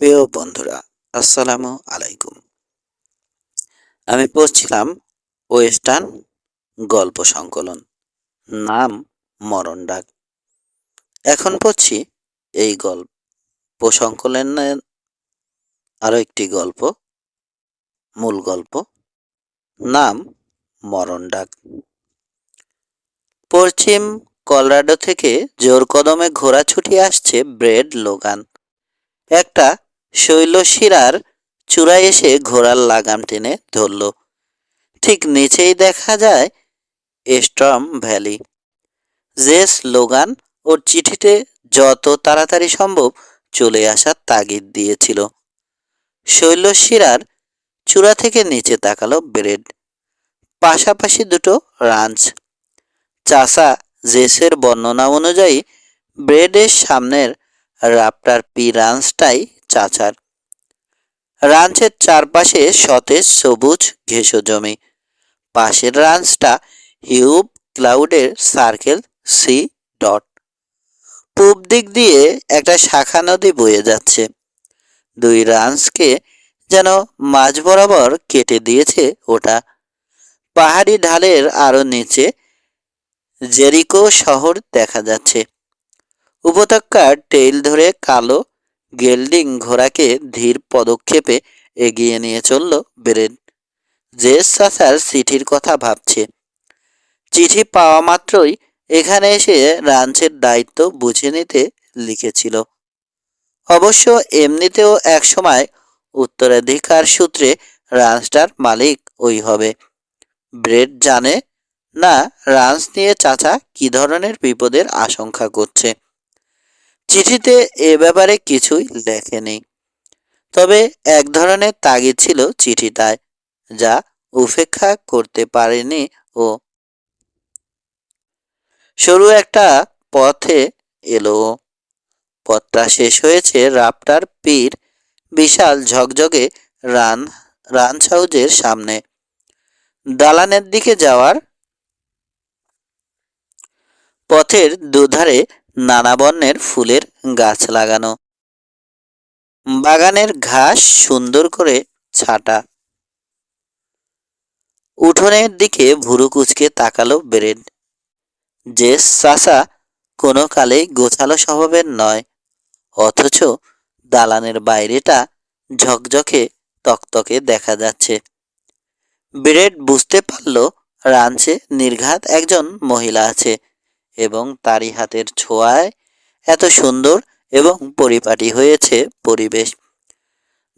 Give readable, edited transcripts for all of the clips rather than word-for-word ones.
প্রিয় বন্ধুরা, আসসালামু আলাইকুম। আমি পড়ছিলাম ওয়েস্টার্ন গল্প সংকলন, নাম মরণ ডাক। এখন পড়ছি এই গল্প সংকলনের আরো একটি গল্প, মূল গল্প, নাম মরণ ডাক। পশ্চিম কলোরাডো থেকে জোর কদমে ঘোড়া ছুটিয়ে আসছে ব্রেড লোগান। একটা শৈলশিরার চূড়ায় এসে ঘোড়ার লাগাম টেনে ধরল। ঠিক নিচেই দেখা যায় স্টর্ম ভ্যালি। জেস লোগান ওর চিঠিতে যত তাড়াতাড়ি সম্ভব চলে আসার তাগিদ দিয়েছিল। শৈলশিরার চূড়া থেকে নিচে তাকালো ব্রেড। পাশাপাশি দুটো রাঞ্চ। চাষা জেসের বর্ণনা অনুযায়ী ব্রেডের সামনের রাপ্টার পি রাঞ্চটাই চাচার। রাঞ্চের চারপাশে সতেজ সবুজ ঘেঁষো জমি। পাশের রাঞ্চটা হিউব ক্লাউডের সার্কেল সি ডট। পূব দিক দিয়ে একটা শাখা নদী বয়ে যাচ্ছে। দুই রাঞ্চকে যেন মাঝ বরাবর কেটে দিয়েছে ওটা। পাহাড়ি ঢালের আরো নিচে জেরিকো শহর দেখা যাচ্ছে। উপত্যকার টেইল ধরে কালো গেল্ডিং ঘোড়াকে ধীর পদক্ষেপে এগিয়ে নিয়ে চলল ব্রেড। জেস চাচার চিঠির কথা ভাবছে। চিঠি পাওয়া মাত্রই এখানে এসে রাঞ্চের দায়িত্ব বুঝে নিতে লিখেছিল। অবশ্য এমনিতেও একসময় উত্তরাধিকার সূত্রে রাঞ্চটার মালিক ওই হবে। ব্রেড জানে না রাঞ্চ নিয়ে চাচা কি ধরনের বিপদের আশঙ্কা করছে। চিঠিতে এ ব্যাপারে কিছুই লেখেনি, তবে এক ধরনের তাগিদ ছিল চিঠিটায়, যা উপেক্ষা করতে পারেনি ও। সরু একটা পথে এলো। পথটা শেষ হয়েছে রাপ্টার পীর বিশাল ঝকঝকে রাঞ্চ হাউজের সামনে। দালানের দিকে যাওয়ার পথের দুধারে নানা বর্ণের ফুলের গাছ লাগানো। বাগানের ঘাস সুন্দর করে ছাটা। উঠোনের দিকে ভুরু কুচকে তাকালো ব্রেড। জেস চাচা কোনো কালেই গোছালো স্বভাবের নয়, অথচ দালানের বাইরেটা ঝকঝকে তকতকে দেখা যাচ্ছে। ব্রেড বুঝতে পারল রাঞ্চে নির্ঘাত একজন মহিলা আছে এবং তারই হাতের ছোঁয়ায় এত সুন্দর এবং পরিপাটি হয়েছে পরিবেশ।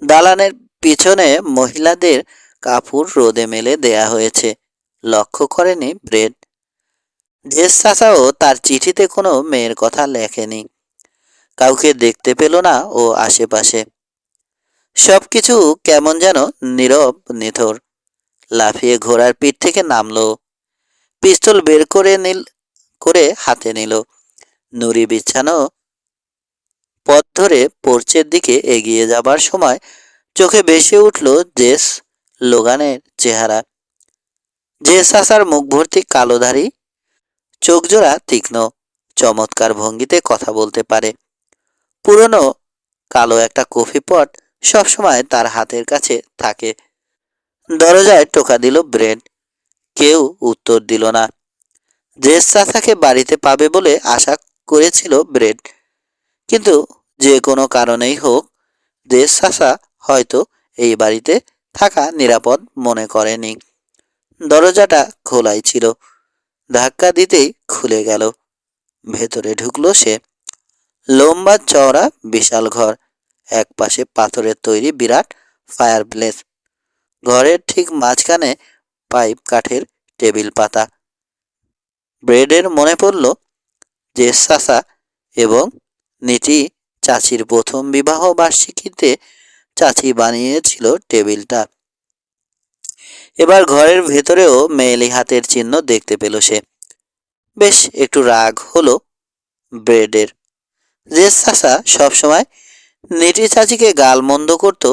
দালানের পিছনে মহিলাদের কাপড় রোদে মেলে দেয়া হয়েছে, লক্ষ্য করেনি ব্রেড। জেস চাচাও তার চিঠিতে কোনো মেয়ের কথা লেখেনি। কাউকে দেখতে পেল না ও আশেপাশে। সবকিছু কেমন যেন নীরব নিথর। লাফিয়ে ঘোড়ার পিঠ থেকে নামলো। পিস্তল বের করে হাতে নিল। নুড়ি বিছানো পথ ধরে পোর্চের দিকে এগিয়ে যাবার সময় চোখে ভেসে উঠল জেস লোগানের চেহারা। জেস চাচার মুখ ভর্তি কালো দাড়ি, চোখজোড়া তীক্ষ্ণ, চমৎকার ভঙ্গিতে কথা বলতে পারে। পুরনো কালো একটা কফি পট সবসময় তার হাতের কাছে থাকে। দরজায় টোকা দিল ব্রেড। কেউ উত্তর দিল না। জেস চাচাকে বাড়িতে পাবে বলে আশা করেছিল ব্রেড, কিন্তু যে কোনো কারণেই হোক জেস চাচা হয়তো এই বাড়িতে থাকা নিরাপদ মনে করেনি। দরজাটা খোলাই ছিল। ধাক্কা দিতেই খুলে গেল। ভেতরে ঢুকলো সে। লম্বা চওড়া বিশাল ঘর, একপাশে পাথরের তৈরি বিরাট ফায়ারপ্লেস। ঘরের ঠিক মাঝখানে পাইপ কাঠের টেবিল পাতা। ব্রেডের মনে পড়ল জেস চাচা এবং নিটি চাচির প্রথম বিবাহ বার্ষিকীতে চাচি বানিয়েছিল টেবিলটা। এবার ঘরের ভেতরেও মেয়েলি হাতের চিহ্ন দেখতে পেল সে। বেশ একটু রাগ হলো ব্রেডের। জেস চাচা সবসময় নিটি চাচিকে গালমন্দ করত,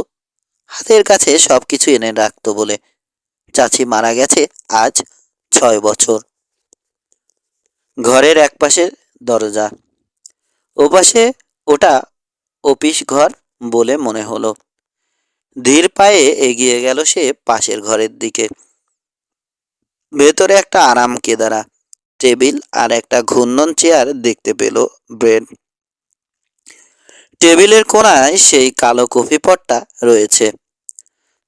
হাতের কাছে সবকিছু এনে রাখতো বলে। চাচি মারা গেছে আজ 6 বছর। ঘরের একপাশে দরজা, ওপাশে ওটা অফিস ঘর বলে মনে হলো। ধীর পায়ে এগিয়ে গেল সে পাশের ঘরের দিকে। ভেতরে একটা আরাম কেদারা টেবিল আর একটা ঘূর্ণন চেয়ার দেখতে পেল ব্রেড। টেবিলের কোণায় সেই কালো কফি পটটা রয়েছে।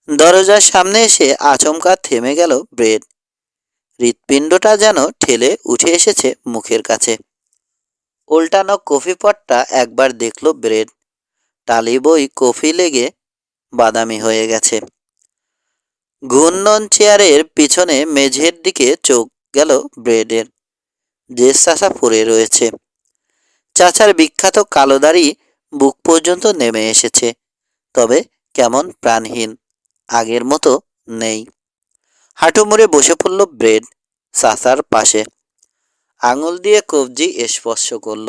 দরজার সামনে এসে আচমকা থেমে গেল ব্রেড। হৃৎপিণ্ডটা যেন ঠেলে উঠে এসেছে মুখের কাছে। উল্টানো কফি পটটা একবার দেখল ব্রেড। টালি বই কফি লেগে বাদামি হয়ে গেছে। ঘূর্ণন চেয়ারের পিছনে মেঝের দিকে চোখ গেল ব্রেডের। যে চাচা পড়ে রয়েছে। চাচার বিখ্যাত কালো দাড়ি বুক পর্যন্ত নেমে এসেছে, তবে কেমন প্রাণহীন, আগের মতো নেই। হাঁটু মুড়ে বসে পড়ল ব্রেড চাচার পাশে। আঙুল দিয়ে কবজি স্পর্শ করল।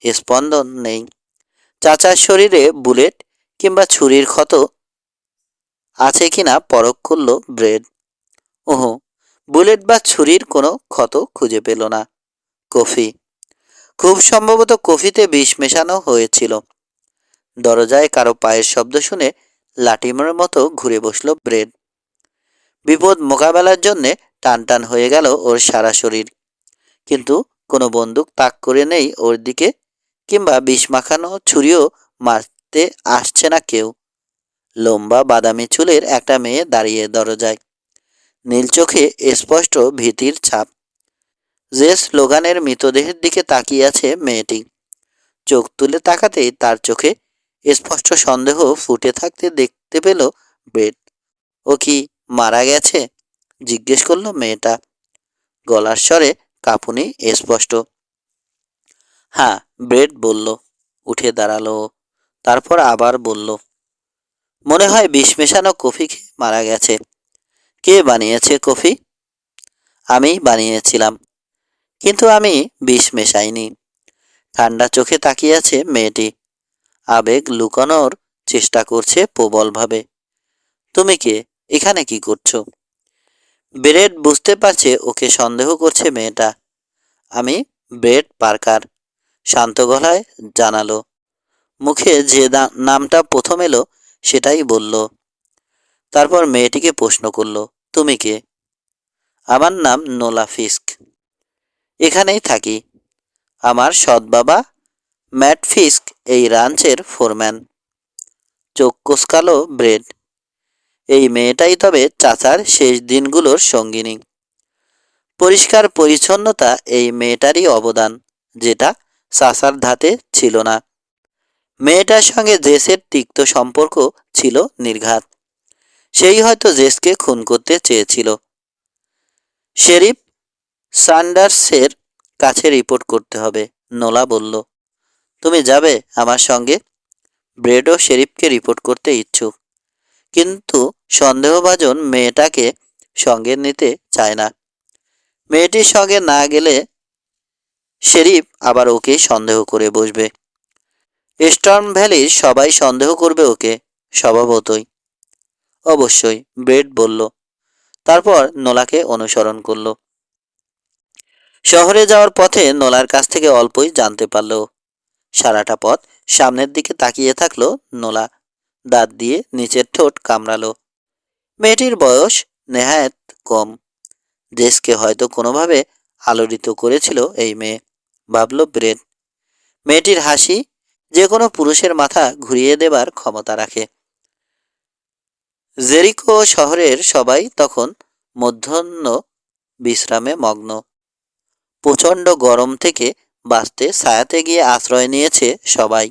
স্পন্দন নেই। চাচার শরীরে বুলেট কিংবা ছুরির ক্ষত আছে কিনা পরখ করল ব্রেড। ওহো, বুলেট বা ছুরির কোনো ক্ষত খুঁজে পেল না। কফি, খুব সম্ভবত কফিতে বিষ মেশানো হয়েছিল। দরজায় কারো পায়ের শব্দ শুনে লাটিমের মতো ঘুরে বসল ব্রেড। বিপদ মোকাবেলার জন্যে টানটান হয়ে গেল ওর সারা শরীর। কিন্তু কোনো বন্দুক তাক করে নেই ওর দিকে, কিংবা বিষ মাখানো ছুরিও মারতে আসছে না কেউ। লম্বা বাদামি চুলের একটা মেয়ে দাঁড়িয়ে দরজায়। নীল চোখে স্পষ্ট ভীতির ছাপ। যে স্লোগানের মৃতদেহের দিকে তাকিয়ে আছে মেয়েটি। চোখ তুলে তাকাতেই তার চোখে স্পষ্ট সন্দেহ ফুটে থাকতে দেখতে পেল ব্রেড। ও কি মারা গেছে? জিজ্ঞেস করলো মেয়েটা। গলার স্বরে কাঁপুনি স্পষ্ট। হ্যাঁ, ব্রেড বলল। উঠে দাঁড়ালো। তারপর আবার বলল, মনে হয় বিষ মেশানো কফি খেয়ে মারা গেছে। কে বানিয়েছে কফি? আমি বানিয়েছিলাম, কিন্তু আমি বিষ মেশাইনি। ঠান্ডা চোখে তাকিয়ে আছে মেয়েটি। আবেগ লুকানোর চেষ্টা করছে প্রবলভাবে। তুমি কে? এখানে কি করছো? ব্রেড বুঝতে পারছে ওকে সন্দেহ করছে মেয়েটা। আমি ব্রেড পার্কার, শান্ত গলায় জানালো। মুখে যে নামটা প্রথম এলো সেটাই বলল। তারপর মেয়েটিকে প্রশ্ন করলো, তুমি কে? আমার নাম নোলা ফিস্ক, এখানেই থাকি। আমার সৎ বাবা ম্যাট ফিস্ক এই রাঞ্চের ফোরম্যান। চোখ কোঁচকালো ব্রেড। এই মেয়েটাই তবে চাচার শেষ দিনগুলোর সঙ্গিনী। পরিষ্কার পরিচ্ছন্নতা এই মেয়েটারই অবদান, যেটা চাচার ধাতে ছিল না। মেয়েটার সঙ্গে জেসের তিক্ত সম্পর্ক ছিল নির্ঘাত। সেই হয়তো জেসকে খুন করতে চেয়েছিল। শেরিফ সান্ডার্সের কাছে রিপোর্ট করতে হবে, নোলা বলল। তুমি যাবে আমার সঙ্গে? ব্রেডও শেরিফকে রিপোর্ট করতে ইচ্ছুক, কিন্তু সন্দেহভাজন মেয়েটাকে সঙ্গে নিতে চায় না। মেয়েটির সঙ্গে না গেলে শেরিফ আবার ওকে সন্দেহ করে বসবে। স্টর্ম ভ্যালির সবাই সন্দেহ করবে ওকে, স্বভাবতই। অবশ্যই, ব্রেড বলল। তারপর নোলাকে অনুসরণ করল। শহরে যাওয়ার পথে নোলার কাছ থেকে অল্পই জানতে পারল। সারাটা পথ সামনের দিকে তাকিয়ে থাকলো নোলা। দাঁত দিয়ে নিচের ঠোঁট কামড়ালো। মেয়েটির বয়স নেহায়েত কম। দেশকে হয়তো কোনোভাবে আলোড়িত করেছিল এই মেয়ে, ভাবল ব্রেড। মেয়েটির হাসি যে কোনো পুরুষের মাথা ঘুরিয়ে দেবার ক্ষমতা রাখে। জেরিকো শহরের সবাই তখন মধ্যাহ্ন বিশ্রামে মগ্ন। প্রচণ্ড গরম থেকে বাঁচতে ছায়াতে গিয়ে আশ্রয় নিয়েছে সবাই।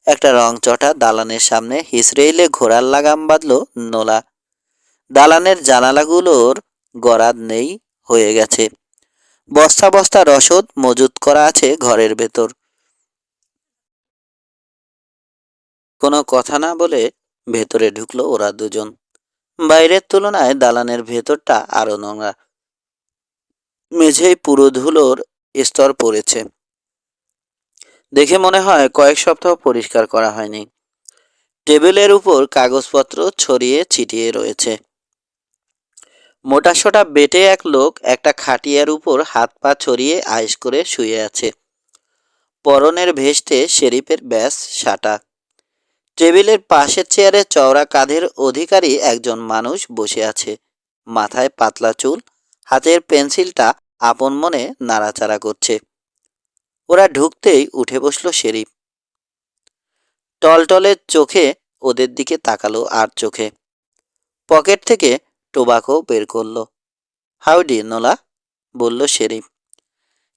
একটা রংচটা দালানের সামনে হিসড়েইলে ঘোড়ার লাগাম বাঁধল নোলা। দালানের জানালাগুলোর গরাদ নেই হয়ে গেছে। বস্তা বস্তা রসদ মজুত করা আছে ঘরের ভেতর। কোনো কথা না বলে ভেতরে ঢুকলো ওরা দুজন। বাইরের তুলনায় দালানের ভেতরটা আরো নোংরা। মেঝেই পুরো ধুলোর স্তর পড়েছে। দেখে মনে হয় কয়েক সপ্তাহ পরিষ্কার করা হয়নি। টেবিলের উপর কাগজপত্র ছড়িয়ে ছিটিয়ে রয়েছে। মোটাসোটা বেটে এক লোক একটা খাটিয়ার উপর হাত পা ছড়িয়ে আয়েশ করে শুয়ে আছে। পরনের ভেস্টে শেরিফের ব্যাস সাটা। টেবিলের পাশের চেয়ারে চওড়া কাঁধের অধিকারী একজন মানুষ বসে আছে। মাথায় পাতলা চুল, হাতের পেন্সিলটা আপন মনে নাড়াচাড়া করছে। ওরা ঢুকতেই উঠে বসলো শেরিফ। টলটলে চোখে ওদের দিকে তাকালো আর চোখে। পকেট থেকে টোবাকো বের করলো। হাউডি নোলা, বলল শেরিফ।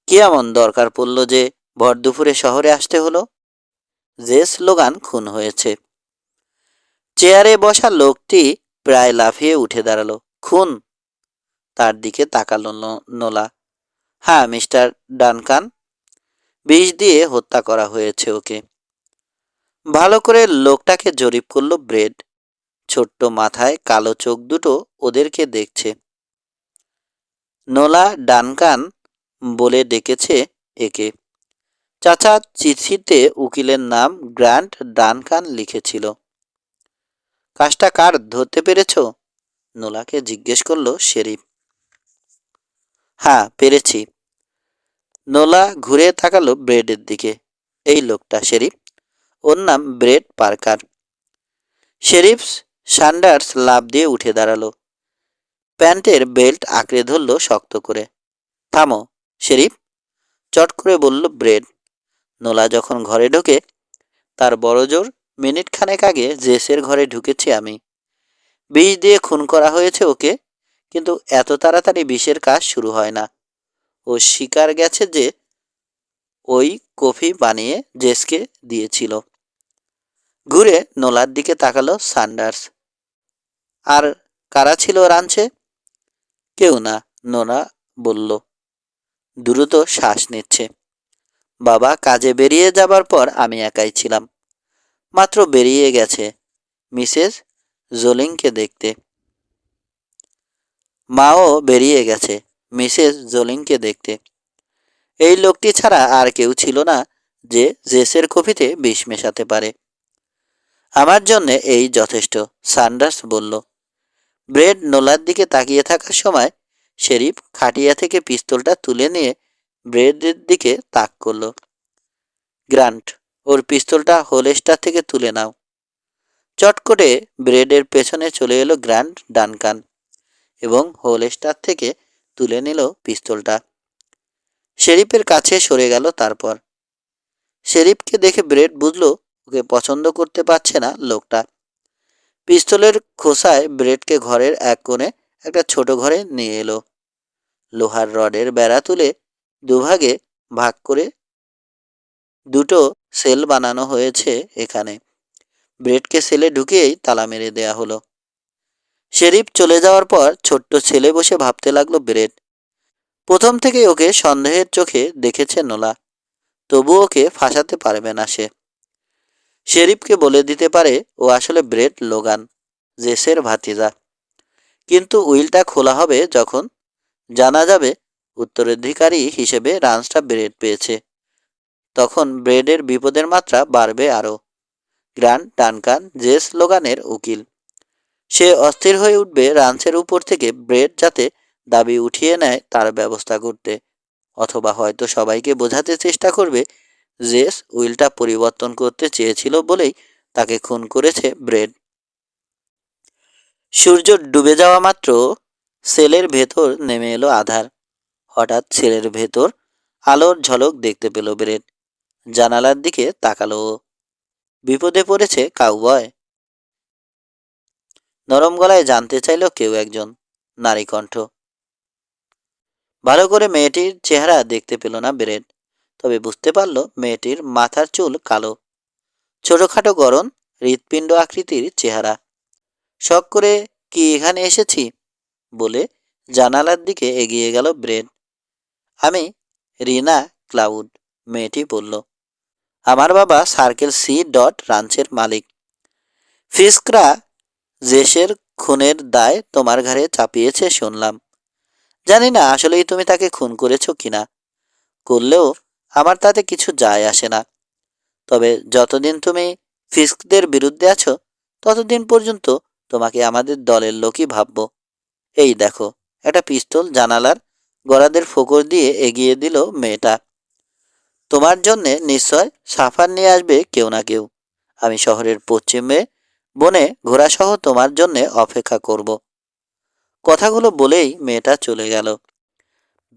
কি এমন দরকার পড়ল যে ভর দুপুরে শহরে আসতে হলো? জেস লোগান খুন হয়েছে। চেয়ারে বসা লোকটি প্রায় লাফিয়ে উঠে দাঁড়ালো। খুন? তার দিকে তাকালো নোলা। হ্যাঁ মিস্টার ডানকান, বিষ দিয়ে হত্যা করা হয়েছে ওকে। ভালো করে লোকটাকে জরিপ করলো ব্রেড। ছোট্ট মাথায় কালো চোখ দুটো ওদেরকে দেখছে। নোলা ডানকান বলে ডেকেছে একে। চাচা চিঠিতে উকিলের নাম গ্র্যান্ট ডানকান লিখেছিল। কাজটা কার ধরতে পেরেছ? নোলাকে জিজ্ঞেস করলো শেরিফ। হ্যাঁ পেরেছি। নোলা ঘুরে তাকালো ব্রেডের দিকে। এই লোকটা শেরিফ, ওর নাম ব্রেড পার্কার। শেরিফ সান্ডার্স লাফ দিয়ে উঠে দাঁড়ালো। প্যান্টের বেল্ট আঁকড়ে ধরল শক্ত করে। থামো শেরিফ, চট করে বলল ব্রেড। নোলা যখন ঘরে ঢোকে তার বড় জোর মিনিট খানেক আগে জেসের ঘরে ঢুকেছি আমি। বিষ দিয়ে খুন করা হয়েছে ওকে, কিন্তু এত তাড়াতাড়ি বিষের কাজ শুরু হয় না। ও স্বীকার গেছে যে ওই কফি বানিয়ে জেসকে দিয়েছিল। ঘুরে নোলার দিকে তাকালো সান্ডার্স। আর কারা ছিল রাঞ্চে? কেউ না, নোলা বলল দ্রুত শ্বাস নিচ্ছে। বাবা কাজে বেরিয়ে যাবার পর আমি একাই ছিলাম। মাত্র বেরিয়ে গেছে মিসেস জোলিংকে দেখতে। মাও বেরিয়ে গেছে মিসেস জোলিংকে দেখতে। এই লোকটি ছাড়া আর কেউ ছিল না যে জেসের কফিতে বিষ মেশাতে পারে। আমার জন্যে এই যথেষ্ট, সান্ডার্স বলল। ব্রেড নোলার দিকে তাকিয়ে থাকার সময় শেরিফ খাটিয়া থেকে পিস্তলটা তুলে নিয়ে ব্রেডের দিকে তাক করল। গ্রান্ট, ওর পিস্তলটা হোলেস্টার থেকে তুলে নাও। চট করে ব্রেডের পেছনে চলে এলো গ্র্যান্ট ডানকান এবং হোলেস্টার থেকে তুলে নিল পিস্তলটা। শেরিফের কাছে সরে গেল। তারপর শেরিফকে দেখে ব্রেড বুঝল ওকে পছন্দ করতে পারছে না লোকটা। পিস্তলের খোসায় ব্রেডকে ঘরের এক কোণে একটা ছোট ঘরে নিয়ে এলো। লোহার রডের বেড়া তুলে দুভাগে ভাগ করে দুটো সেল বানানো হয়েছে এখানে। ব্রেডকে সেলে ঢুকিয়েই তালা মেরে দেয়া হলো। শেরিফ চলে যাওয়ার পর ছোট্ট ছেলে বসে ভাবতে লাগলো ব্রেড। প্রথম থেকেই ওকে সন্দেহের চোখে দেখেছে নোলা, তবু ওকে ফাঁসাতে পারবে না সে। শেরিফকে বলে দিতে পারে ও আসলে ব্রেড লোগান, জেসের ভাতিজা। কিন্তু উইলটা খোলা হবে যখন জানা যাবে উত্তরাধিকারী হিসেবে রান্সটা ব্রেড পেয়েছে। তখন ব্রেডের বিপদের মাত্রা বাড়বে আরও। গ্র্যান্ট ডানকান জেস লোগানের উকিল। সে অস্থির হয়ে উঠবে রান্সের উপর থেকে ব্রেড যাতে দাবি উঠিয়ে নেয় তার ব্যবস্থা করতে, অথবা হয়তো সবাইকে বোঝাতে চেষ্টা করবে জেস উইলটা পরিবর্তন করতে চেয়েছিল বলেই তাকে খুন করেছে ব্রেড। সূর্য ডুবে যাওয়া মাত্র সেলের ভেতর নেমে এলো আধার। হঠাৎ সেলের ভেতর আলোর ঝলক দেখতে পেল ব্রেড। জানালার দিকে তাকালো ও। বিপদে পড়েছে কাউবয়? নরম গলায় জানতে চাইল কেউ একজন। নারী কণ্ঠ। ভালো করে মেয়েটির চেহারা দেখতে পেল না ব্রেড, তবে বুঝতে পারল মেয়েটির মাথার চুল কালো, ছোটখাটো গড়ন, হৃৎপিণ্ড আকৃতির চেহারা। শখ করে কি এখানে এসেছি বলে জানালার দিকে এগিয়ে গেল ব্রেড। আমি রিনা ক্লাউড, মেয়েটি বলল। আমার বাবা সার্কেল সি ডট রাঞ্চের মালিক। ফিস্করা জেসের খুনের দায় তোমার ঘাড়ে চাপিয়েছে শুনলাম। জানি না আসলেই তুমি তাকে খুন করেছ কিনা। করলেও আমার তাতে কিছু যায় আসে না। তবে যতদিন তুমি ফিস্কদের বিরুদ্ধে আছো ততদিন পর্যন্ত তোমাকে আমাদের দলের লোকই ভাবব। এই দেখো, একটা পিস্তল জানালার গরাদের ফোকর দিয়ে এগিয়ে দিল মেয়েটা। তোমার জন্যে নিশ্চয় সাফার নিয়ে আসবে কেউ না কেউ। আমি শহরের পশ্চিমে বনে ঘোড়াসহ তোমার জন্য অপেক্ষা করব। কথাগুলো বলেই মেয়েটা চলে গেল।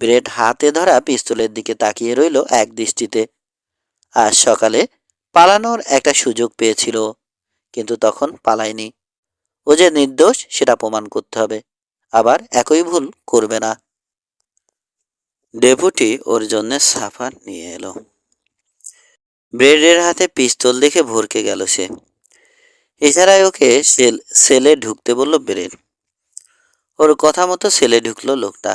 ব্রেড হাতে ধরা পিস্তলের দিকে তাকিয়ে রইল এক দৃষ্টিতে। আজ সকালে পালানোর একটা সুযোগ পেয়েছিল, কিন্তু তখন পালায়নি। ও যে নির্দোষ সেটা প্রমাণ করতে হবে, আবার একই ভুল করবে না। ডেপুটি ওর জন্য সাফার নিয়ে এলো। ব্রেডের হাতে পিস্তল দেখে ভরকে গেল সে। এছাড়াই ওকে সেলে ঢুকতে বলল ব্রেড। ওর কথা মতো সেলে ঢুকলো লোকটা।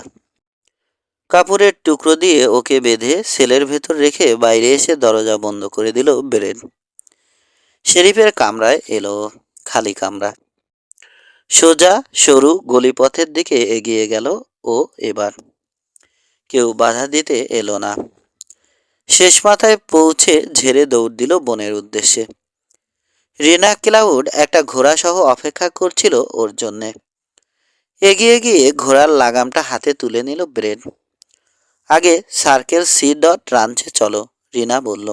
কাপড়ের টুকরো দিয়ে ওকে বেঁধে সেলের ভেতর রেখে বাইরে এসে দরজা বন্ধ করে দিল ব্রেড। শেরিফের কামরায় এলো। খালি কামরা। সোজা সরু গলিপথের দিকে এগিয়ে গেল ও। এবার কেউ বাধা দিতে এলো না। শেষ মাথায় পৌঁছে ঝেড়ে দৌড় দিল বনের উদ্দেশ্যে। রিনা ক্লাউড একটা ঘোড়া সহ অপেক্ষা করছিল ওর জন্যে। এগিয়ে গিয়ে ঘোড়ার লাগামটা হাতে তুলে নিল ব্রেড। আগে সার্কেল C.রাঞ্চে চলো, রিনা বলল।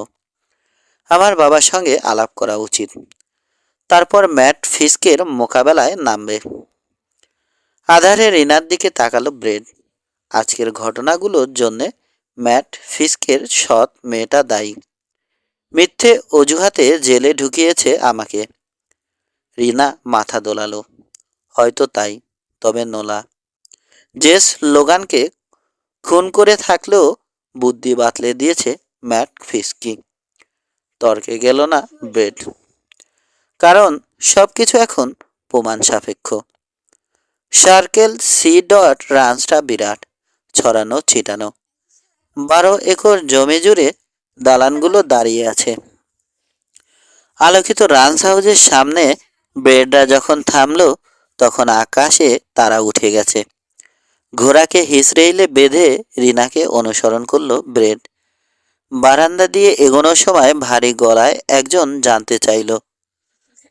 আমার বাবার সঙ্গে আলাপ করা উচিত, তারপর ম্যাট ফিস্কের মোকাবেলায় নামবে। আধারে রিনার দিকে তাকালো ব্রেড। আজকের ঘটনাগুলোর জন্যে ম্যাট ফিস্কের সৎ মেয়েটা দায়ী। মিথ্যে অজুহাতে জেলে ঢুকিয়েছে আমাকে। রিনা মাথা দোলালো। হয়তো তাই, তবে নোলা জেস লোগানকে খুন করে থাকলেও বুদ্ধি বাতলে দিয়েছে ম্যাট ফিস্কি। তর্কে গেল না ব্রেড, কারণ সবকিছু এখন প্রমাণ সাপেক্ষ। সার্কেল C.রাঞ্চটা বিরাট, ছড়ানো ছিটানো। 12 একর জমি জুড়ে দালানগুলো দাঁড়িয়ে আছে। আলোকিত রাঞ্চ হাউসের সামনে ব্রেডরা যখন থামলো, তখন আকাশে তারা উঠে গেছে। ঘোড়াকে হিসড়েইলে বেঁধে রিনাকে অনুসরণ করলো ব্রেড। বারান্দা দিয়ে এগোনোর সময় ভারী গলায় একজন জানতে চাইল,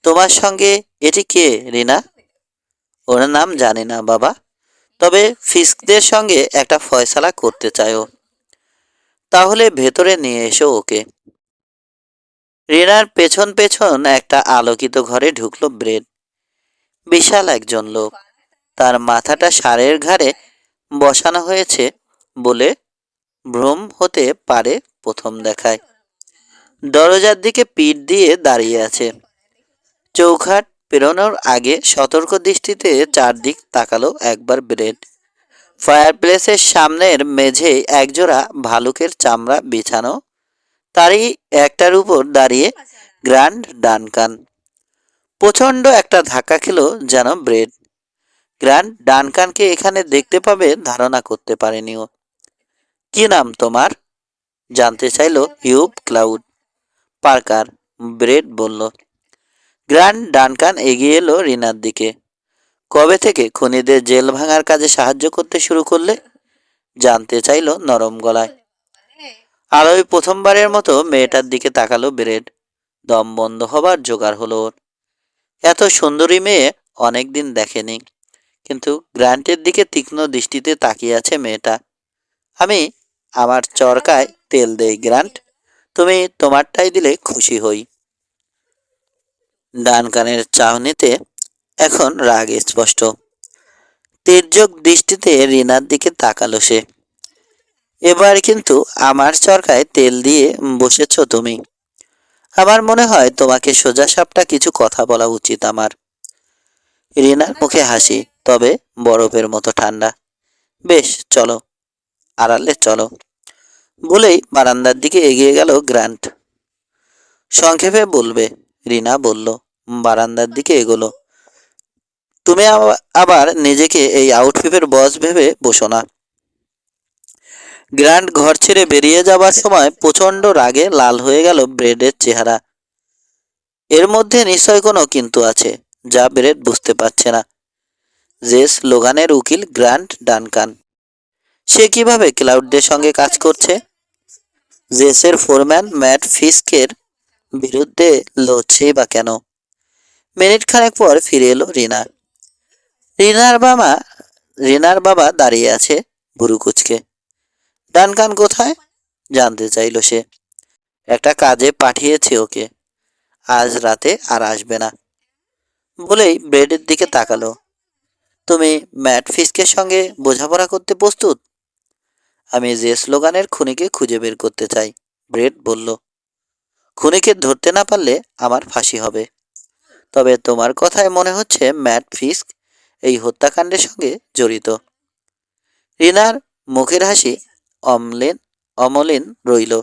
তোমার সঙ্গে এটি কে রিনা? ওর নাম জানি না বাবা, তবে ফিস্কদের সঙ্গে একটা ফয়সালা করতে চায় ও। তাহলে ভেতরে নিয়ে এসো ওকে। রিনার পেছন পেছন একটা আলোকিত ঘরে ঢুকলো ব্রেড। বিশাল একজন লোক। তার মাথাটা ষাঁড়ের ঘাড়ে বসানো হয়েছে বলে ভ্রম হতে পারে প্রথম দেখায়। দরজার দিকে পিঠ দিয়ে দাঁড়িয়ে আছে। চৌখাট পেরোনোর আগে সতর্ক দৃষ্টিতে চারদিক তাকালো একবার ব্রেড। ফায়ারপ্লেসের সামনের মেঝেয় একজোড়া ভালুকের চামড়া বিছানো, তারই একটার উপর দাঁড়িয়ে গ্র্যান্ড ডানকান। প্রচণ্ড একটা ধাক্কা খেল যেন ব্রেড। গ্র্যান্ড ডানকানকে এখানে দেখতে পাবে ধারণা করতে পারেনি ও। কি নাম তোমার? জানতে চাইল হিউব ক্লাউড। পার্কার, ব্রেড বলল। গ্র্যান্ড ডানকান এগিয়ে এলো রিনার দিকে। কবে থেকে খুনিদের জেল ভাঙার কাজে সাহায্য করতে শুরু করলে? জানতে চাইল নরম গলায়। আলোয় প্রথমবারের মতো মেয়েটার দিকে তাকালো ব্রেড। দম বন্ধ হবার জোগাড় হলো ওর। এত সুন্দরী মেয়ে অনেকদিন দেখেনি, কিন্তু গ্র্যান্টের দিকে তীক্ষ্ণ দৃষ্টিতে তাকিয়ে আছে মেয়েটা। আমি আমার চরকায় তেল দেই গ্র্যান্ট, তুমি তোমারটাই দিলে খুশি হই। ডানকানের চাহনিতে এখন রাগ স্পষ্ট। তির্যক দৃষ্টিতে রিনার দিকে তাকালো সে। এবার কিন্তু আমার চরকায় তেল দিয়ে বসেছ তুমি। আমার মনে হয় তোমাকে সোজাসাপটা কিছু কথা বলা উচিত আমার। রিনার মুখে হাসি, তবে বরফের মতো ঠান্ডা। বেশ, চলো, আড়ালে চলো বলেই বারান্দার দিকে এগিয়ে গেল গ্র্যান্ট। সংক্ষেপে বলবে, রিনা বলল। বারান্দার দিকে এগোলো। তুমি আবার নিজেকে এই আউটফিটের বস ভেবে বসো না। গ্র্যান্ট ঘর ছেড়ে বেরিয়ে যাবার সময় প্রচণ্ড রাগে লাল হয়ে গেল ব্রেডের চেহারা। এর মধ্যে নিশ্চয় কোনো কিন্তু আছে, যা ব্রেড বুঝতে পারছে না। জেস লোগানের উকিল গ্র্যান্ট ডানকান। সে কিভাবে ক্লাউডদের সঙ্গে কাজ করছে? জেসের ফোরম্যান ম্যাট ফিস্কের বিরুদ্ধে লড়ছেই বা কেন? মিনিট খানেক পর ফিরে এলো রিনা। রিনার বাবা দাঁড়িয়ে আছে ভুরু কুচকে। ডানকান কোথায়? জানতে চাইল সে। একটা কাজে পাঠিয়েছে ওকে। আজ রাতে আর আসবে না বলেই ব্রেডের দিকে তাকালো। তুমি ম্যাট ফিস্কের সঙ্গে বোঝাপড়া করতে প্রস্তুত? আমি যে স্লোগানের খুনিকে খুঁজে বের করতে চাই, ব্রেড বলল। খুনিকে ধরতে না পারলে আমার ফাঁসি হবে। তবে তোমার কথায় মনে হচ্ছে ম্যাট ফিস্ক এই হত্যাকাণ্ডের সঙ্গে জড়িত। রিনার মুখের হাসি অমলিন অমলিন রইল।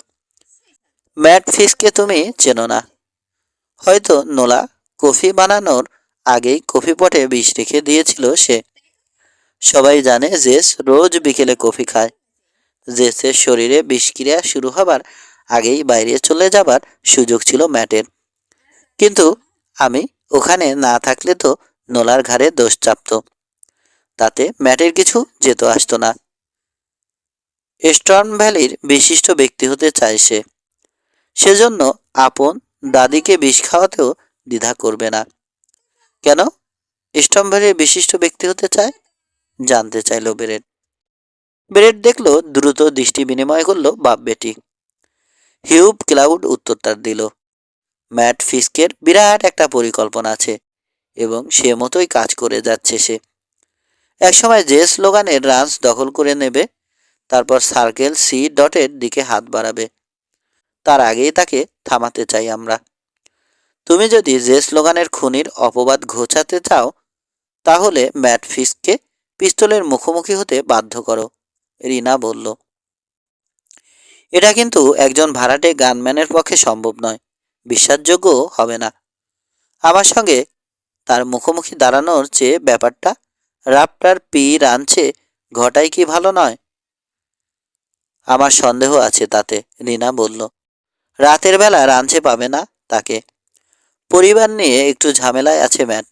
ম্যাট ফিস্ককে তুমি চেনো না। হয়তো নোলা কফি বানানোর আগেই কফি পটে বিষ রেখে দিয়েছিল সে। সবাই জানে জেস রোজ বিকেলে কফি খায়। জেসের শরীরে বিষক্রিয়া শুরু হবার আগেই বাইরে চলে যাবার সুযোগ ছিল ম্যাটের। কিন্তু আমি ওখানে না থাকলে তো নোলার ঘাড়ে দোষ চাপত। তাতে ম্যাটের কিছু যেত আসতো না। স্টর্ম ভ্যালির বিশিষ্ট ব্যক্তি হতে চায় সে। সেজন্য আপন দাদিকে বিষ খাওয়াতেও দ্বিধা করবে না। কেন স্টর্ম ভ্যালির বিশিষ্ট ব্যক্তি হতে চায় জানতে চাইল ব্রেড। ব্রেড দেখলো, দ্রুত দৃষ্টি বিনিময় করলো বাপ বেটি। হিউব ক্লাউড উত্তরটা দিল, ম্যাট ফিস্কের বিরাট একটা পরিকল্পনা আছে এবং সে মতোই কাজ করে যাচ্ছে সে। একসময় যে স্লোগানের রাঞ্চ দখল করে নেবে, তারপর সার্কেল সি ডটের দিকে হাত বাড়াবে। তার আগেই তাকে থামাতে চাই আমরা। তুমি যদি যে স্লোগানের খুনির অপবাদ ঘোচাতে চাও, তাহলে ম্যাট ফিস্ককে পিস্তলের মুখোমুখি হতে বাধ্য করো, রিনা বলল। এটা কিন্তু একজন ভাড়াটে গানম্যানের পক্ষে সম্ভব নয়, বিশ্বাসযোগ্য হবে না। আমার সঙ্গে তার মুখোমুখি দাঁড়ানোর চেয়ে ব্যাপারটা রাপ্টার পি রাঞ্চে ঘটাই কি ভালো নয়? আমার সন্দেহ আছে তাতে, রিনা বলল। রাতের বেলা রাঞ্চে পাবে না তাকে। পরিবার নিয়ে একটু ঝামেলায় আছে ম্যাট,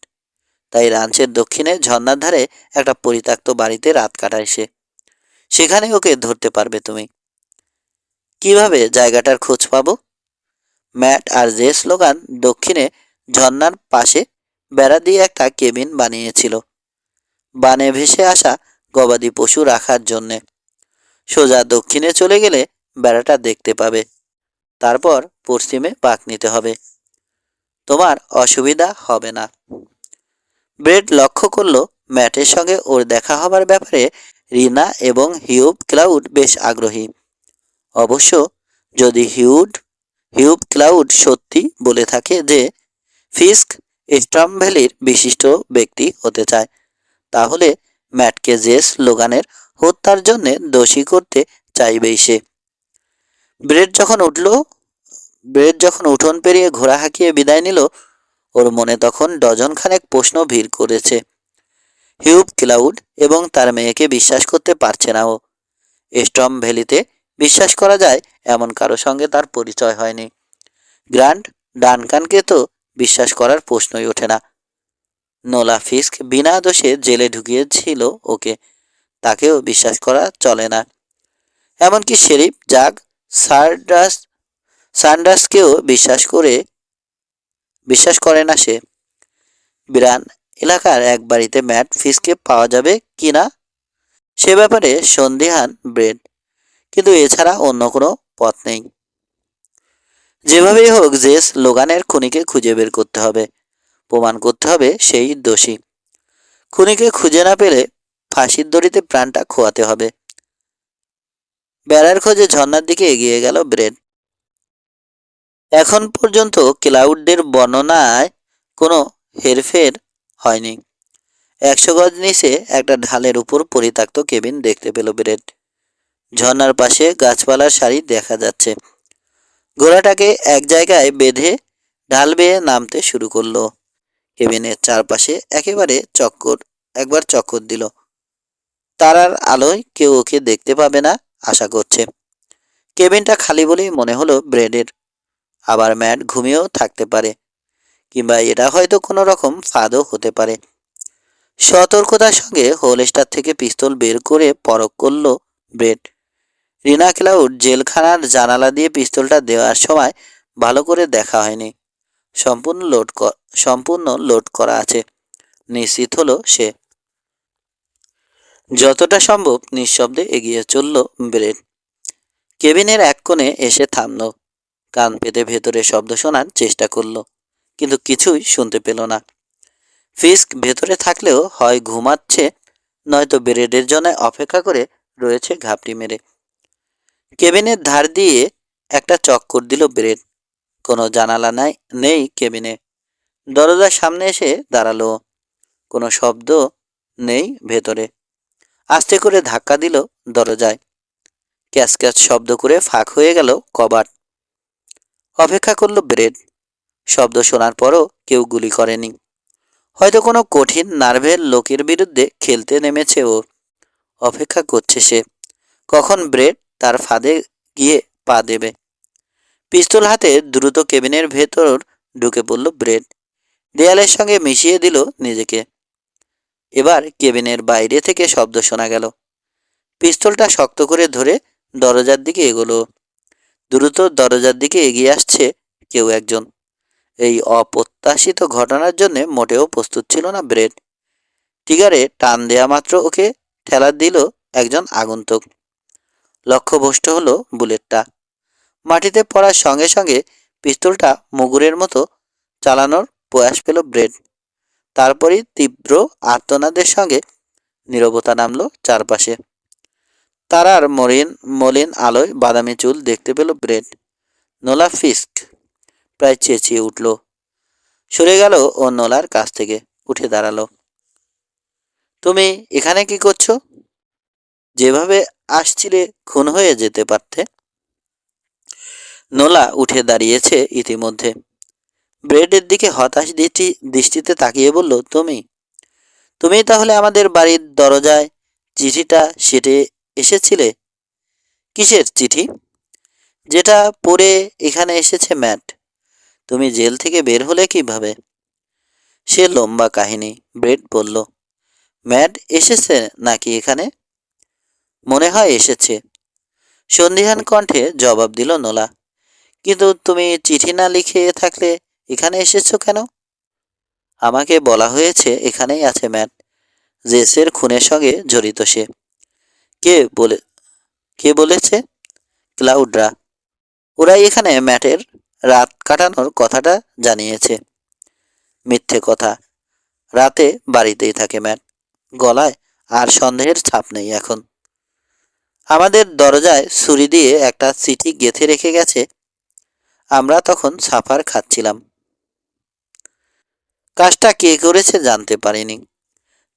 তাই রাঞ্চের দক্ষিণে ঝর্ণার ধারে একটা পরিত্যক্ত বাড়িতে রাত কাটায় সে। সেখানে ওকে ধরতে পারবে তুমি। কিভাবে জায়গাটার খোঁজ পাবো? ম্যাট আর যে স্লোগান দক্ষিণে ঝর্ণার পাশে বেড়া দিয়ে একটা কেবিন বানিয়েছিল, বানে ভেসে আসা গবাদি পশু রাখার জন্যে। সোজা দক্ষিণে চলে গেলে বেড়াটা দেখতে পাবে। তারপর পশ্চিমে বাঁক নিতে হবে। তোমার অসুবিধা হবে না। ব্রেড লক্ষ্য করল ম্যাটের সঙ্গে ওর দেখা হবার ব্যাপারে রিনা এবং হিউব ক্লাউড বেশ আগ্রহী। অবশ্য যদি হিউব ক্লাউড সত্যি বলে থাকে যে ফিস্ক স্টর্ম ভ্যালির বিশিষ্ট ব্যক্তি হতে চায়, তাহলে ম্যাটকে যে স্লোগানের হত্যার জন্য দোষী করতে চাইবেই সে। ব্রেড যখন উঠোন পেরিয়ে ঘোড়া হাঁকিয়ে বিদায় নিল, ওর মনে তখন ডজন খানেক প্রশ্ন ভিড় করেছে। হিউব ক্লাউড এবং তার মেয়েকে বিশ্বাস করতে পারছে না ও। স্টর্ম ভ্যালিতে বিশ্বাস করা যায় এমন কারো সঙ্গে তার পরিচয় হয়নি। গ্র্যান্ড ডানকানকে তো বিশ্বাস করার প্রশ্নই ওঠে না। নোলা ফিস্ক বিনা দোষে জেলে ঢুকিয়েছিল ওকে, তাকেও বিশ্বাস করা চলে না। এমনকি শেরিফ জাগ সান্ডার্সকেও বিশ্বাস করে না সে। বিরান এলাকার এক বাড়িতে ম্যাট ফিস্ককে পাওয়া যাবে কি না সে ব্যাপারে সন্দিহান ব্রেড, কিন্তু এছাড়া অন্য কোনো পথ নেই। যেভাবেই হোক যে স্লোগানের খুনিকে খুঁজে বের করতে হবে, প্রমাণ করতে হবে সেই দোষী। খুনিকে খুঁজে না পেলে ফাঁসির দড়িতে প্রাণটা খোয়াতে হবে। বেড়ার খোঁজে ঝর্ণার দিকে এগিয়ে গেল ব্রেড। এখন পর্যন্ত ক্লাউডদের বর্ণনায় কোনো হেরফের হয়নি। 100 গজ নিচে একটা ঢালের উপর পরিত্যক্ত কেবিন দেখতে পেল ব্রেড। ঝর্ণার পাশে গাছপালার সারি দেখা যাচ্ছে। ঘোড়াটাকে এক জায়গায় বেঁধে ঢাল বেয়ে নামতে শুরু করলো। কেবিনের চারপাশে একবার চক্কর দিল। তারার আলোয় কেউ ওকে দেখতে পাবে না আশা করছে। কেবিনটা খালি বলেই মনে হলো ব্রেডের। আবার ম্যাট ঘুমিয়েও থাকতে পারে, কিংবা এটা হয়তো কোনো রকম ফাঁদও হতে পারে। সতর্কতার সঙ্গে হোলস্টার থেকে পিস্তল বের করে পরখ করল ব্রেড। রিনা ক্লাউড জেলখানার জানালা দিয়ে পিস্তলটা দেওয়ার সময় ভালো করে দেখা হয়নি। সম্পূর্ণ লোড করা আছে, নিশ্চিত হলো সে। যতটা সম্ভব নিঃশব্দে এগিয়ে চলল ব্রেড। কেবিনের এক কোণে এসে থামল, কান পেতে ভেতরে শব্দ শোনার চেষ্টা করল। কিন্তু কিছুই শুনতে পেল না। ফিস্ক ভেতরে থাকলেও হয় ঘুমাচ্ছে, নয়তো ব্রেডের জন্য অপেক্ষা করে রয়েছে ঘাপটি মেরে। কেবিনের ধার দিয়ে একটা চক্কর দিল ব্রেড। কোনো জানালা নেই কেবিনে। দরজার সামনে এসে দাঁড়ালো। কোনো শব্দ নেই ভেতরে। আস্তে করে ধাক্কা দিল দরজায়। ক্যাচ ক্যাচ শব্দ করে ফাঁক হয়ে গেল কবাট। অপেক্ষা করলো ব্রেড। শব্দ শোনার পরও কেউ গুলি করেনি। হয়তো কোনো কঠিন নার্ভের লোকের বিরুদ্ধে খেলতে নেমেছে ও। অপেক্ষা করছে সে, কখন ব্রেড তার ফাঁদে গিয়ে পা দেবে। পিস্তল হাতে দ্রুত কেবিনের ভেতর ঢুকে পড়ল ব্রেড। দেয়ালের সঙ্গে মিশিয়ে দিল নিজেকে। এবার কেবিনের বাইরে থেকে শব্দ শোনা গেল। পিস্তলটা শক্ত করে ধরে দরজার দিকে এগোলো। দ্রুত দরজার দিকে এগিয়ে আসছে কেউ একজন। এই অপ্রত্যাশিত ঘটনার জন্য মোটেও প্রস্তুত ছিল না ব্রেড। ট্রিগারে টান দেয়া মাত্র ওকে ঠেলা দিল একজন আগন্তুক। লক্ষ্যভ্রষ্ট হলো বুলেটটা। মাটিতে পড়ার সঙ্গে সঙ্গে পিস্তলটা মুগুরের মতো চালানোর প্রয়াস পেল ব্রেড। তারপরই তীব্র আর্তনাদের সঙ্গে নীরবতা নামল চারপাশে। তারার মলিন আলোয় বাদামি চুল দেখতে পেল ব্রেড। নোলা ফিস্ক প্রায় চেঁচিয়ে উঠল। সরে গেল ও নোলার কাছ থেকে। উঠে দাঁড়ালো। তুমি এখানে কি করছো? যেভাবে আসছিলে খুন হয়ে যেতে পারতে। নোলা উঠে দাঁড়িয়েছে ইতিমধ্যে। ব্রেডের দিকে হতাশ দৃষ্টিতে তাকিয়ে বলল, তুমি তাহলে আমাদের বাড়ির দরজায় চিঠিটা সেটে এসেছিলে? কিসের চিঠি? যেটা পড়ে এখানে এসেছে ম্যাট। তুমি জেল থেকে বের হলে কিভাবে? সে লম্বা কাহিনী। ব্রেড বলল, ম্যাট এসেছে নাকি এখানে? মনে হয় এসেছে। সন্দিহান কণ্ঠে জবাব দিল নোলা। কিন্তু তুমি চিঠি না লিখে থাকলে এখানে এসেছো কেন? আমাকে বলা হয়েছে এখানেই আছে ম্যাট। জেসের খুনের সঙ্গে জড়িত সে। কে বলে কে বলেছে? ক্লাউডরা। ওরাই এখানে ম্যাটের রাত কাটানোর কথাটা জানিয়েছে। মিথ্যে কথা। রাতে বাড়িতেই থাকে ম্যাট। গলায় আর সন্দেহের ছাপ নেই এখন। আমাদের দরজায় ছুরি দিয়ে একটা চিঠি গেঁথে রেখে গেছে। আমরা তখন সাফার খাচ্ছিলাম। কাজটা কে করেছে জানতে পারিনি।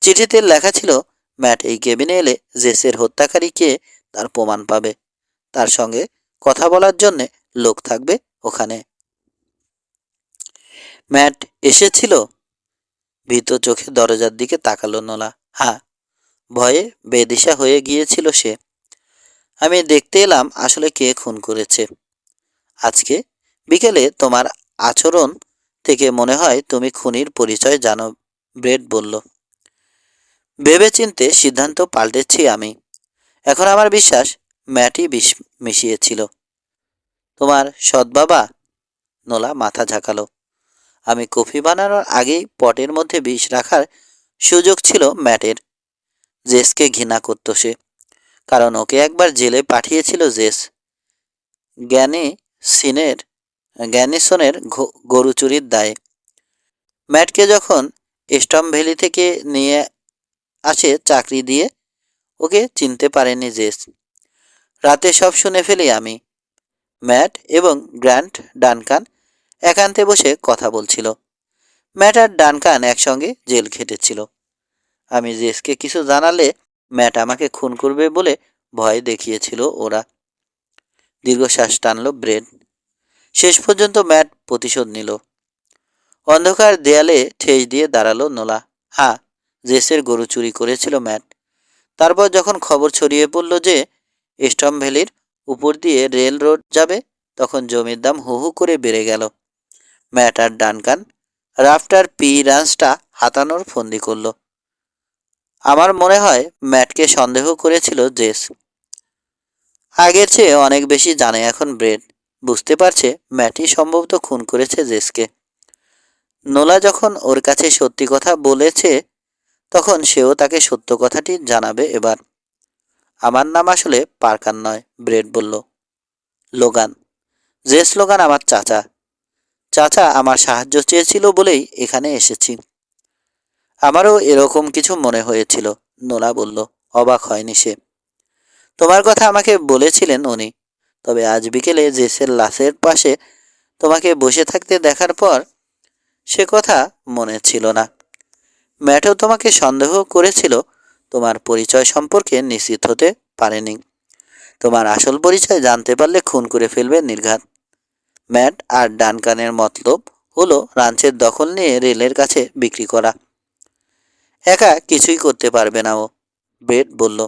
চিঠিতে লেখা ছিল, ম্যাট এই কেবিনে এলে জেসের হত্যাকারী কে তার প্রমাণ পাবে। তার সঙ্গে কথা বলার জন্যে লোক থাকবে ওখানে। ম্যাট এসেছিল? ভীত চোখে দরজার দিকে তাকালো নোলা। হ্যাঁ, ভয়ে বেদিশা হয়ে গিয়েছিল সে। আমি দেখতে এলাম আসলে কে খুন করেছে। আজকে বিকেলে তোমার আচরণ থেকে মনে হয় তুমি খুনির পরিচয় জানো, ব্রেড বলল। ভেবেচিন্তে সিদ্ধান্ত পাল্টেছি আমি। এখন আমার বিশ্বাস ম্যাটই বিষ মিশিয়েছিল। তোমার সৎবাবা? নোলা মাথা ঝাঁকালো। আমি কফি বানানোর আগেই পটের মধ্যে বিষ রাখার সুযোগ ছিল ম্যাটের। জেসকে ঘৃণা করত সে, কারণ ওকে একবার জেলে পাঠিয়েছিল জেস। জ্ঞানী সিনের গ্যানিসনের গরু চুরির দায়ে। ম্যাটকে যখন স্টম ভ্যালি থেকে নিয়ে আসে চাকরি দিয়ে, ওকে চিনতে পারেনি জেস। রাতে সব শুনে ফেলি আমি। ম্যাট এবং গ্র্যান্ট ডানকান একান্তে বসে কথা বলছিল। ম্যাট আর ডানকান একসঙ্গে জেল খেটেছিল। আমি জেসকে কিছু জানালে ম্যাট আমাকে খুন করবে বলে ভয় দেখিয়েছিল ওরা। দীর্ঘশ্বাস টানল ব্রেড। শেষ পর্যন্ত ম্যাট প্রতিশোধ নিল। অন্ধকার দেয়ালে ঠেস দিয়ে দাঁড়ালো নোলা। হ্যাঁ, জেসের গরু চুরি করেছিল ম্যাট। তারপর যখন খবর ছড়িয়ে পড়ল যে স্টম ভ্যালির উপর দিয়ে রেল রোড যাবে, তখন জমির দাম হু হু করে বেড়ে গেল। ম্যাট আর ডানকান রাফটার পি রাঞ্চটা হাতানোর ফন্দি করল। আমার মনে হয় ম্যাটকে সন্দেহ করেছিল জেস। আগের চেয়ে অনেক বেশি জানে এখন ব্রেড। বুঝতে পারছে ম্যাটই সম্ভবত খুন করেছে জেসকে। নোলা যখন ওর কাছে সত্যি কথা বলেছে, তখন সেও তাকে সত্য কথাটি জানাবে এবার। আমার নাম আসলে পার্কার নয়, ব্রেড বলল। লোগান। জেস লোগান আমার চাচা। চাচা আমার সাহায্য চেয়েছিল বলেই এখানে এসেছি। আমারও এরকম কিছু মনে হয়েছিল, নোলা বলল। অবাক হয়নি সে। তোমার কথা আমাকে বলেছিলেন উনি, তবে আজ বিকেলে জেসের লাশের পাশে তোমাকে বসে থাকতে দেখার পর সে কথা মনে ছিল না। ম্যাটও তোমাকে সন্দেহ করেছিল, তোমার পরিচয় সম্পর্কে নিশ্চিত হতে পারেনি। তোমার আসল পরিচয় জানতে পারলে খুন করে ফেলবে নির্ঘাত। ম্যাট আর ডানকানের মতলব হলো রাঞ্চের দখল নিয়ে রেলের কাছে বিক্রি করা। একা কিছুই করতে পারবে না ও, ব্রেড বলল।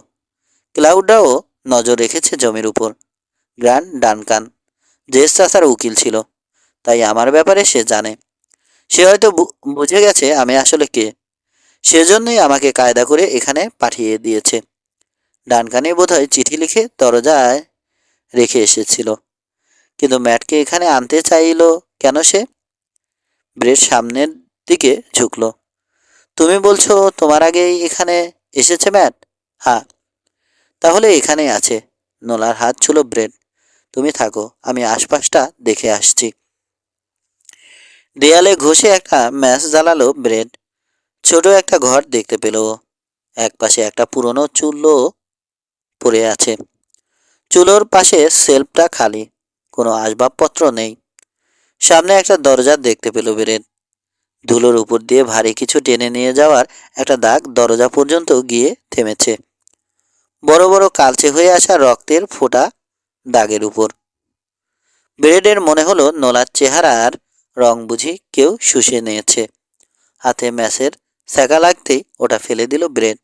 ক্লাউডাও নজর রেখেছে জমির উপর। গ্র্যান্ড ডানকান জেস চাচার উকিল ছিল, তাই আমার ব্যাপারে সে জানে। সে হয়তো বুঝে গেছে আমি আসলে কে, সেজন্যই আমাকে কায়দা করে এখানে পাঠিয়ে দিয়েছে। ডানকানে বোধহয় চিঠি লিখে দরজায় রেখে এসেছিল। কিন্তু ম্যাটকে এখানে আনতে চাইল কেন সে? ব্রেড সামনের দিকে ঝুঁকল। তুমি বলছো তোমার আগেই এখানে এসেছে ম্যাট? হ্যাঁ। তাহলে এখানেই আছে। নোলার হাত ছুলো ব্রেড। তুমি থাকো, আমি আশপাশটা দেখে আসছি। দেয়ালে ঘষে একটা ম্যাচ জ্বালালো ব্রেড। ছোট একটা ঘর দেখতে পেল। একপাশে একটা পুরনো চুলো পড়ে আছে। চুলোর পাশে সেলফটা খালি, কোনো আসবাবপত্র নেই। সামনে একটা দরজা দেখতে পেল ব্রেড। ধুলোর উপর দিয়ে ভারী কিছু টেনে নিয়ে যাওয়ার একটা দাগ দরজা পর্যন্ত গিয়ে থেমেছে, বড় বড় কালচে হয়ে আসা রক্তের ফোঁটা দাগের উপর। ব্রেডের মনে হলো নোলার চেহারার রং বুঝি কেউ শুষে নিয়েছে। হাতে ম্যাচের ছ্যাঁকা লাগতেই ওটা ফেলে দিল ব্রেড।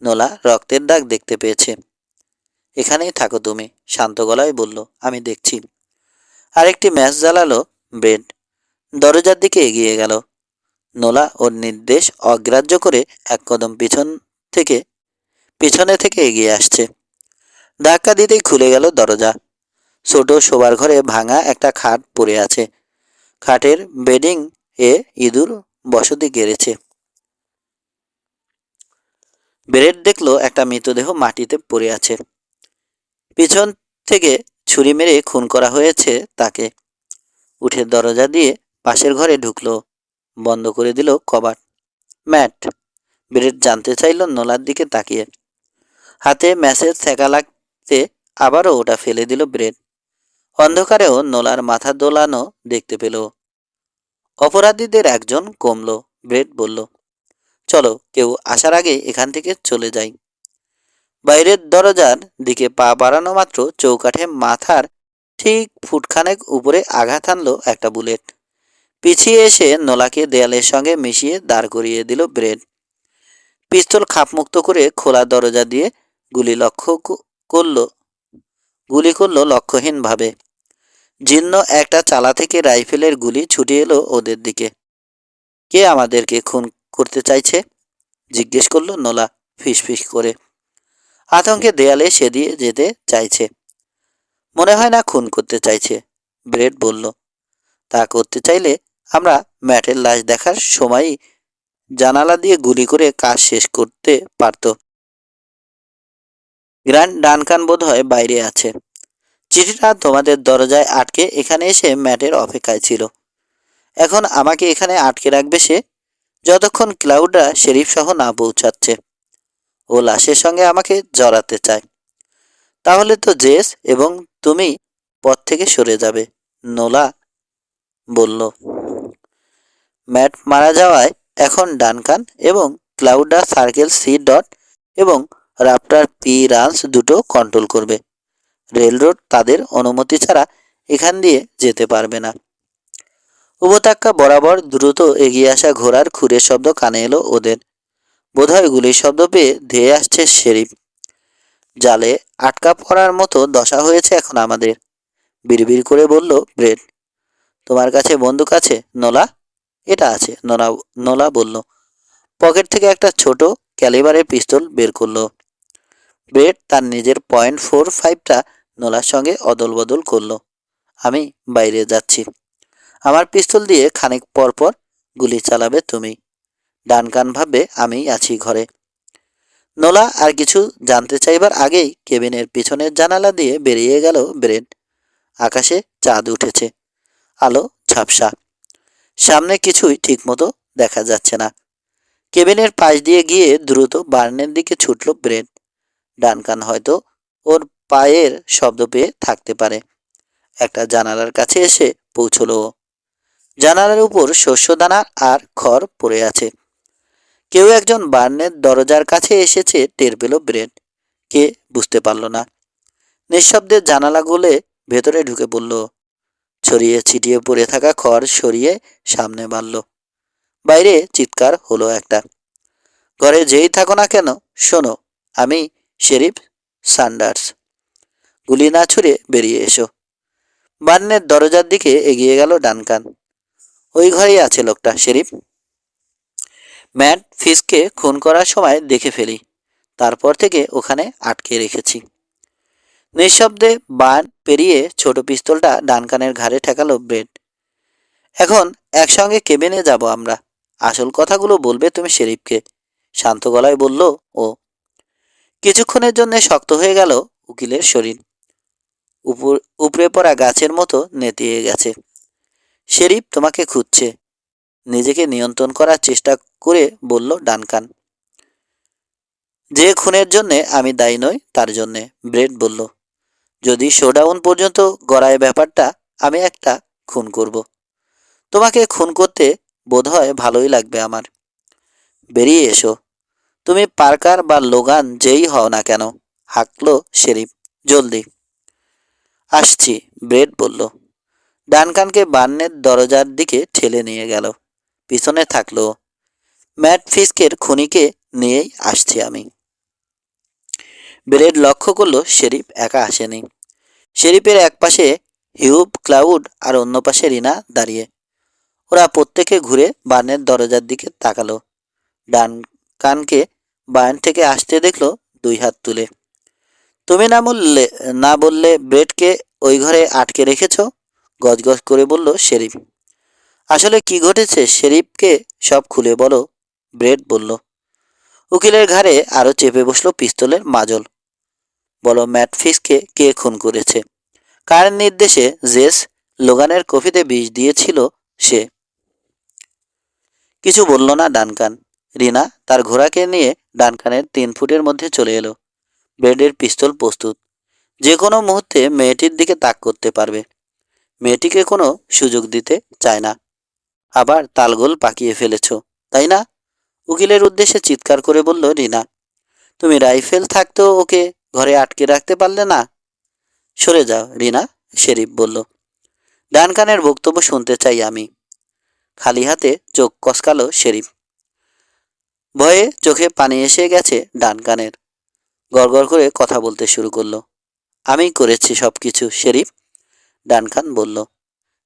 নোলা রক্তের দাগ দেখতে পেয়েছে। এখানেই থাকো তুমি, শান্ত গলায় বলল। আমি দেখছি। আরেকটি ম্যাচ জ্বালালো ব্রেড। দরজার দিকে এগিয়ে গেল। নোলা ওর নির্দেশ অগ্রাহ্য করে এক কদম পিছনে থেকে এগিয়ে আসছে। ধাক্কা দিতেই খুলে গেল দরজা। ছোট শোবার ঘরে ভাঙা একটা খাট পড়ে আছে। খাটের বেডিং এ ইঁদুর বসতি গেড়েছে। ব্রেড দেখলো একটা মৃতদেহ মাটিতে পড়ে আছে। পিছন থেকে ছুরি মেরে খুন করা হয়েছে তাকে। উঠে দরজা দিয়ে পাশের ঘরে ঢুকলো, বন্ধ করে দিল কবাট। ম্যাট? ব্রেড জানতে চাইল নোলার দিকে তাকিয়ে। হাতে ম্যাচের ছ্যাঁকা লাগতে আবারও ওটা ফেলে দিল ব্রেড। অন্ধকারেও নোলার মাথা দোলানো দেখতে পেল। অপরাধীদের একজন কমলো, ব্রেড বলল। চলো, কেউ আসার আগে এখান থেকে চলে যাই। বাইরের দরজার দিকে পা বাড়ানো মাত্র চৌকাঠে মাথার ঠিক ফুটখানেক উপরে আঘাত আনলো একটা বুলেট। পিছিয়ে এসে নোলাকে দেয়ালের সঙ্গে মিশিয়ে দাঁড় করিয়ে দিল ব্রেড। পিস্তল খাপমুক্ত করে খোলা দরজা দিয়ে গুলি করল লক্ষ্যহীনভাবে। জীর্ণ একটা চালা থেকে রাইফেলের গুলি ছুটে এলো ওদের দিকে। কে আমাদেরকে খুন করতে চাইছে? জিজ্ঞেস করলো নোলা ফিসফিস করে। আতঙ্কে দেয়ালে সেদিয়ে যেতে চাইছে। মনে হয় না খুন করতে চাইছে, ব্রেড বলল। তা করতে চাইলে আমরা ম্যাটের লাশ দেখার সময়ই জানালা দিয়ে গুলি করে কাজ শেষ করতে পারত। গ্র্যান্ড ডানকান বোধহয় বাইরে আছে। চিঠিটা তোমাদের দরজায় আটকে এখানে এসে ম্যাটের অপেক্ষায় ছিল। এখন আমাকে এখানে আটকে রাখবে সে, যতক্ষণ ক্লাউডরা শেরিফ সহ না পৌঁছাচ্ছে। ও লাশের সঙ্গে আমাকে জড়াতে চায়। তাহলে তো জেস এবং তুমি পথ থেকে সরে যাবে, নোলা বলল। ম্যাট মারা যাওয়ায় এখন ডানকান এবং ক্লাউডা সার্কেল সি ডট এবং রাপ্টার পি রান্স দুটো কন্ট্রোল করবে। রেলরোড তাদের অনুমতি ছাড়া এখান দিয়ে যেতে পারবে না। উপত্যকা বরাবর দ্রুত এগিয়ে আসা ঘোড়ার খুরের শব্দ কানে এলো ওদের। বোধহয় গুলির শব্দ পেয়ে ধেয়ে আসছে শেরিফ। জালে আটকা পড়ার মতো দশা হয়েছে এখন আমাদের, বিড়বিড় করে বলল ব্রেড। তোমার কাছে বন্দুক আছে নোলা? এটা আছে, নোলা বলল। পকেট থেকে একটা ছোট ক্যালিবারের পিস্তল বের করলো। ব্রেড তার নিজের .45টা নোলার সঙ্গে অদল বদল করলো। আমি বাইরে যাচ্ছি। আমার পিস্তল দিয়ে খানিক পরপর গুলি চালাবে তুমি। ডানকান ভাববে আমি আছি ঘরে। নোলা আর কিছু জানতে চাইবার আগেই কেবিনের পিছনের জানালা দিয়ে বেরিয়ে গেল ব্রেড। আকাশে চাঁদ উঠেছে, আলো ঝাপসা। সামনে কিছুই ঠিকমতো দেখা যাচ্ছে না। কেবিনের পাশ দিয়ে গিয়ে দ্রুত বার্নের দিকে ছুটল ব্রেড। ডানকান হয়তো ওর পায়ের শব্দ পেয়ে থাকতে পারে। একটা জানালার কাছে এসে পৌঁছলো ও। জানালার উপর শস্যদানা আর খড় পড়ে আছে। কেউ একজন বার্নের দরজার কাছে এসেছে টের পেল ব্রেড। কে বুঝতে পারল না। নিঃশব্দে জানালা গলে ভেতরে ঢুকে পড়ল। ছড়িয়ে ছিটিয়ে পড়ে থাকা খড় সরিয়ে সামনে বাড়ল। বাইরে চিৎকার হলো একটা। ঘরে যেই থাকো না কেন, শোনো, আমি শেরিফ সান্ডার্স। গুলি না ছুড়ে বেরিয়ে এসো। বার্নের দরজার দিকে এগিয়ে গেল ডানকান। ওই ঘরেই আছে লোকটা, শেরিফ। ম্যাট ফিসকে খুন করার সময় দেখে ফেলি, তারপর থেকে ওখানে আটকে রেখেছি। নিঃশব্দে বার্ন পেরিয়ে ছোট পিস্তলটা ডানকানের ঘাড়ে ঠেকালো ব্রেড। এখন একসঙ্গে কেবিনে যাব আমরা। আসল কথাগুলো বলবে তুমি শেরিফকে, শান্ত গলায় বলল ও। কিছুক্ষণের জন্য শক্ত হয়ে গেল উকিলের শরীর। উপরে পড়া গাছের মতো নেতিয়ে গেছে। শেরিফ তোমাকে খুঁজছে, নিজেকে নিয়ন্ত্রণ করার চেষ্টা করে বলল ডানকান। যে খুনের জন্যে আমি দায়ী নই তার জন্যে, ব্রেড বলল। যদি শোডাউন পর্যন্ত গড়ায় ব্যাপারটা, আমি একটা খুন করব। তোমাকে খুন করতে বোধহয় ভালোই লাগবে আমার। বেরিয়ে এসো, তুমি পার্কার বা লোগান যেই হও না কেন, হাঁকলো শেরিফ। জলদি। আসছি, ব্রেড বলল। ডানকানকে বার্নের দরজার দিকে ঠেলে নিয়ে গেল। পিছনে থাকলো। ম্যাট ফিস্কের খুনিকে নিয়েই আসছি আমি। ব্রেড লক্ষ্য করলো শেরিফ একা আসেনি। শেরিফের এক পাশে হিউব ক্লাউড আর অন্য পাশে রিনা দাঁড়িয়ে। ওরা প্রত্যেকে ঘুরে বার্নের দরজার দিকে তাকালো। ডানকানকে বার্ন থেকে আসতে দেখলো দুই হাত তুলে। তুমি না বললে ব্রেডকে ওই ঘরে আটকে রেখেছ, গজগজ করে বলল শেরিফ। আসলে কি ঘটেছে শেরিফকে সব খুলে বলো, ব্রেড বলল। উকিলের ঘাড়ে আরো চেপে বসলো পিস্তলের মাজল। বলো ম্যাট ফিসকে কে খুন করেছে, কার নির্দেশে জেস লোগানের কফিতে বিষ দিয়েছিল সে। কিছু বলল না ডানকান। রিনা তার ঘোড়াকে নিয়ে ডানকানের 3 ফুটের মধ্যে চলে এলো। ব্রেডের পিস্তল প্রস্তুত। যে কোনো মুহূর্তে মেয়েটির দিকে তাক করতে পারবে। মেয়েটিকে কোনো সুযোগ দিতে চায় না। আবার তালগোল পাকিয়ে ফেলেছ, তাই না? উকিলের উদ্দেশ্যে চিৎকার করে বলল রিনা। তুমি রাইফেল থাকতেও ওকে ঘরে আটকে রাখতে পারলে না। সরে যাও রিনা, শেরিফ বলল। ডানকানের বক্তব্য শুনতে চাই আমি। খালি হাতে চোখ কসকালো শেরিফ। ভয়ে চোখে পানি এসে গেছে ডানকানের। গড়গড় করে কথা বলতে শুরু করলো। আমি করেছি সবকিছু শেরিফ, ডানকান বলল।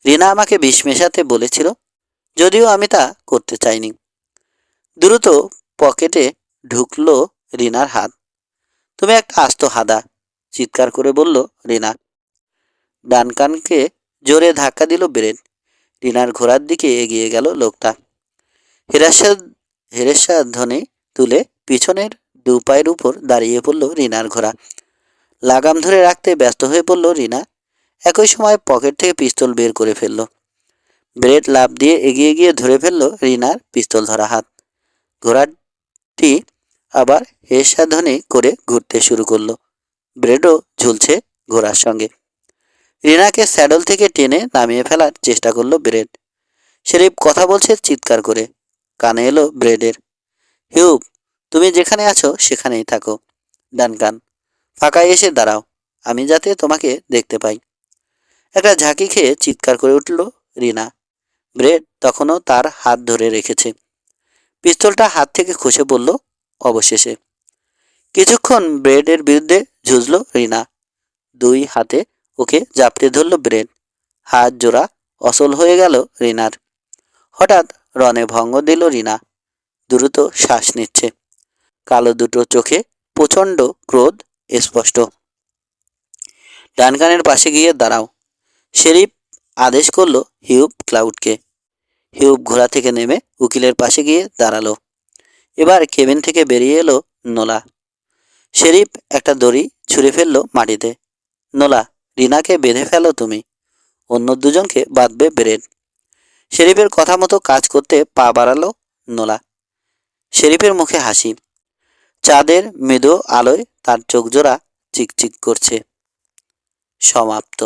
রিনা আমাকে বিষ মেশাতে বলেছিল, যদিও আমি তা করতে চাইনি। দ্রুত পকেটে ঢুকলো রিনার হাত। তুমি একটা আস্ত হাদা, চিৎকার করে বলল রিনা। ডানকানকে জোরে ধাক্কা দিল ব্রেড। রিনার ঘোড়ার দিকে এগিয়ে গেল লোকটা। হেরেসা ধ্বনি তুলে পিছনের 2 পায়ের উপর দাঁড়িয়ে পড়ল রিনার ঘোড়া। লাগাম ধরে রাখতে ব্যস্ত হয়ে পড়ল রিনা। একই সময় পকেট থেকে পিস্তল বের করে ফেলল। ব্রেড লাফ দিয়ে এগিয়ে গিয়ে ধরে ফেলল রিনার পিস্তল ধরা হাত। ঘোড়াটি আবার হেসাধ্বনি করে ঘুরতে শুরু করলো। ব্রেডও ঝুলছে ঘোড়ার সঙ্গে। রিনাকে স্যাডল থেকে টেনে নামিয়ে ফেলার চেষ্টা করলো ব্রেড। শেরিফ কথা বলছে চিৎকার করে। কানে এলো ব্রেডের। হিউব, তুমি যেখানে আছো সেখানেই থাকো। ডানকান, ফাঁকায় এসে দাঁড়াও, আমি যাতে তোমাকে দেখতে পাই। একটা ঝাঁকি খেয়ে চিৎকার করে উঠল রিনা। ব্রেড তখনও তার হাত ধরে রেখেছে। পিস্তলটা হাত থেকে খসে পড়ল অবশেষে। কিছুক্ষণ ব্রেডের বিরুদ্ধে ঝুঁজল রিনা। 2 হাতে ওকে জাপটে ধরল ব্রেড। হাত জোড়া অচল হয়ে গেল রিনার। হঠাৎ রণে ভঙ্গ দিল রিনা। দ্রুত শ্বাস নিচ্ছে। কালো দুটো চোখে প্রচণ্ড ক্রোধ স্পষ্ট। ডানকানের পাশে গিয়ে দাঁড়াও, শেরিফ আদেশ করলো হিউব ক্লাউডকে। হিউব ঘোড়া থেকে নেমে উকিলের পাশে গিয়ে দাঁড়ালো। এবার কেবিন থেকে বেরিয়ে এলো নোলা। শেরিফ একটা দড়ি ছুঁড়ে ফেললো মাটিতে। নোলা, রিনাকে বেঁধে ফেলো তুমি, অন্য দুজনকে বাঁধবে ব্রেড। শেরিফের কথা মতো কাজ করতে পা বাড়ালো নোলা। শেরিফের মুখে হাসি, চাঁদের মৃদু আলোয় তার চোখ জোড়া চিকচিক করছে। সমাপ্ত।